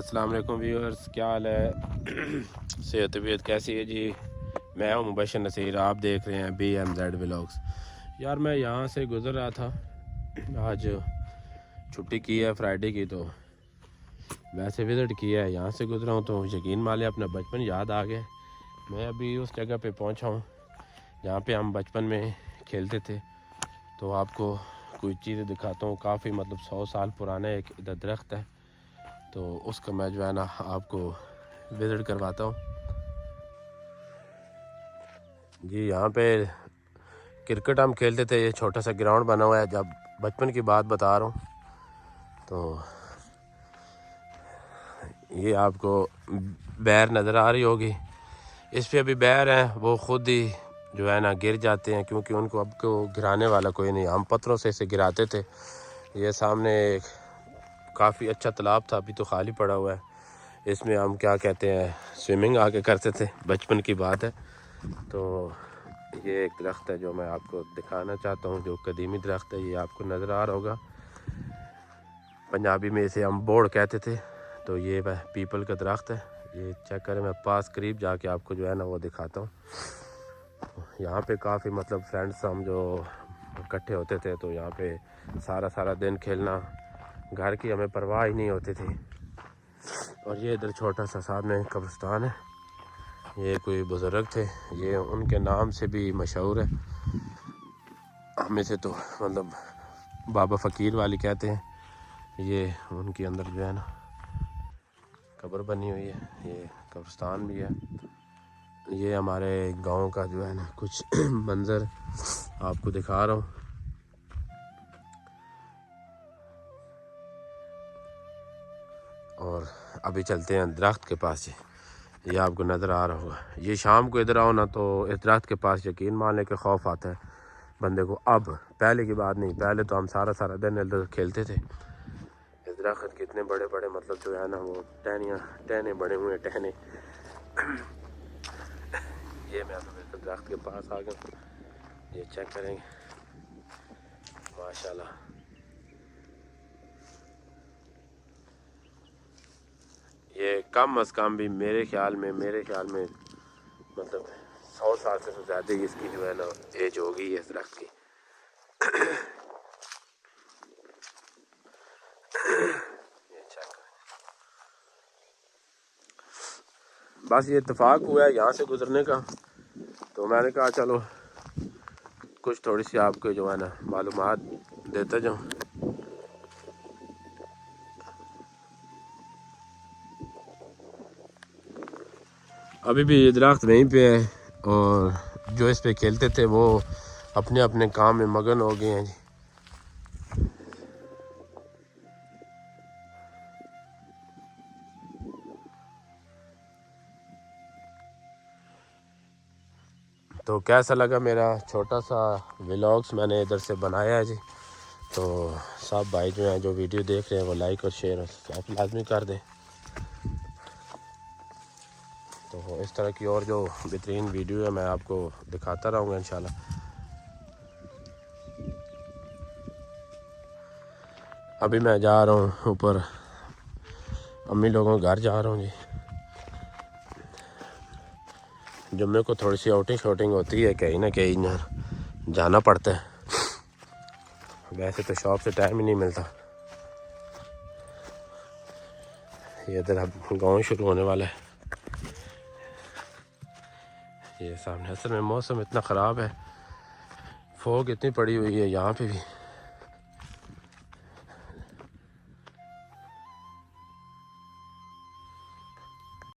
अस्सलाम वालेकुम व्यूअर्स, क्या हाल है? सेहत तबीयत कैसी है जी? मैं हूं मुबशर नसीर, आप देख रहे हैं BMZ व्लॉग्स। यार मैं यहाँ से गुज़र रहा था, आज छुट्टी की है फ्राइडे की, तो वैसे विज़िट किया है, यहाँ से गुज़रा हूँ तो यकीन मान लिया अपना बचपन याद आ गया। मैं अभी उस जगह पे पहुँचा हूँ जहाँ पे हम बचपन में खेलते थे। तो आपको कुछ चीज़ें दिखाता हूँ, काफ़ी मतलब 100 साल पुराना एक इधर दरख्त है, तो उसका मैं जो है ना आपको विज़िट करवाता हूँ जी। यहाँ पे क्रिकेट हम खेलते थे, ये छोटा सा ग्राउंड बना हुआ है, जब बचपन की बात बता रहा हूँ। तो ये आपको बैर नज़र आ रही होगी, इस पे अभी बैर हैं, वो ख़ुद ही जो है ना गिर जाते हैं, क्योंकि उनको अब को गिराने वाला कोई नहीं। हम पत्थरों से इसे गिराते थे। ये सामने एक काफ़ी अच्छा तालाब था, अभी तो खाली पड़ा हुआ है। इसमें हम क्या कहते हैं स्विमिंग आके करते थे, बचपन की बात है। तो ये एक दरख्त है जो मैं आपको दिखाना चाहता हूँ, जो कदीमी दरख्त है। ये आपको नज़र आ रहा होगा, पंजाबी में इसे हम बोड़ कहते थे। तो ये वह पीपल का दरख्त है, ये चेक करें, मैं पास करीब जाके आपको जो है ना वो दिखाता हूँ। यहाँ पे काफ़ी मतलब फ्रेंड्स हम जो इकट्ठे होते थे, तो यहाँ पे सारा दिन खेलना, घर की हमें परवाह ही नहीं होती थी। और ये इधर छोटा सा सामने कब्रिस्तान है, ये कोई बुज़ुर्ग थे, ये उनके नाम से भी मशहूर है। हमें से तो मतलब बाबा फ़कीर वाली कहते हैं। ये उनके अंदर जो है ना कब्र बनी हुई है, ये कब्रिस्तान भी है। ये हमारे गांव का जो है ना कुछ मंज़र आपको दिखा रहा हूँ। और अभी चलते हैं दरख्त के पास, ये आपको नज़र आ रहा होगा। ये शाम को इधर आओ ना तो इस दरख्त के पास यकीन मानने के खौफ आता है बंदे को। अब पहले की बात नहीं, पहले तो हम सारा दिन इधर खेलते थे। इस दरख्त के इतने बड़े बड़े मतलब जो है ना वो टहने बने हुए हैं, टहने। ये मैं तो दरख्त के पास आ गया, ये चेक करेंगे माशाल्लाह। ये कम अज़ कम भी मेरे ख्याल में मतलब 100 साल से तो ज़्यादा ही इसकी जो है ना एज होगी इस दरख्त की। ये चेक करें। बस ये इत्तेफाक हुआ है यहाँ से गुजरने का, तो मैंने कहा चलो कुछ थोड़ी सी आपको जो है ना मालूमात देता जाऊँ। अभी भी ये दरख्त वहीं पे है, और जो इस पे खेलते थे वो अपने अपने काम में मगन हो गए हैं जी। तो कैसा लगा मेरा छोटा सा व्लॉग्स मैंने इधर से बनाया है जी। तो सब भाई जो हैं जो वीडियो देख रहे हैं वो लाइक और शेयर आप लाजमी कर दें। तो इस तरह की और जो बेहतरीन वीडियो है मैं आपको दिखाता रहूँगा इंशाल्लाह। अभी मैं जा रहा हूँ ऊपर, अम्मी लोगों के घर जा रहा हूँ जी। जुम्मे को थोड़ी सी आउटिंग शॉटिंग होती है, कहीं ना कहीं जाना पड़ता है, वैसे तो शॉप से टाइम ही नहीं मिलता। ये इधर अब गाँव शुरू होने वाला है। ये सामने असल में मौसम इतना ख़राब है, फॉग इतनी पड़ी हुई है यहाँ पे भी।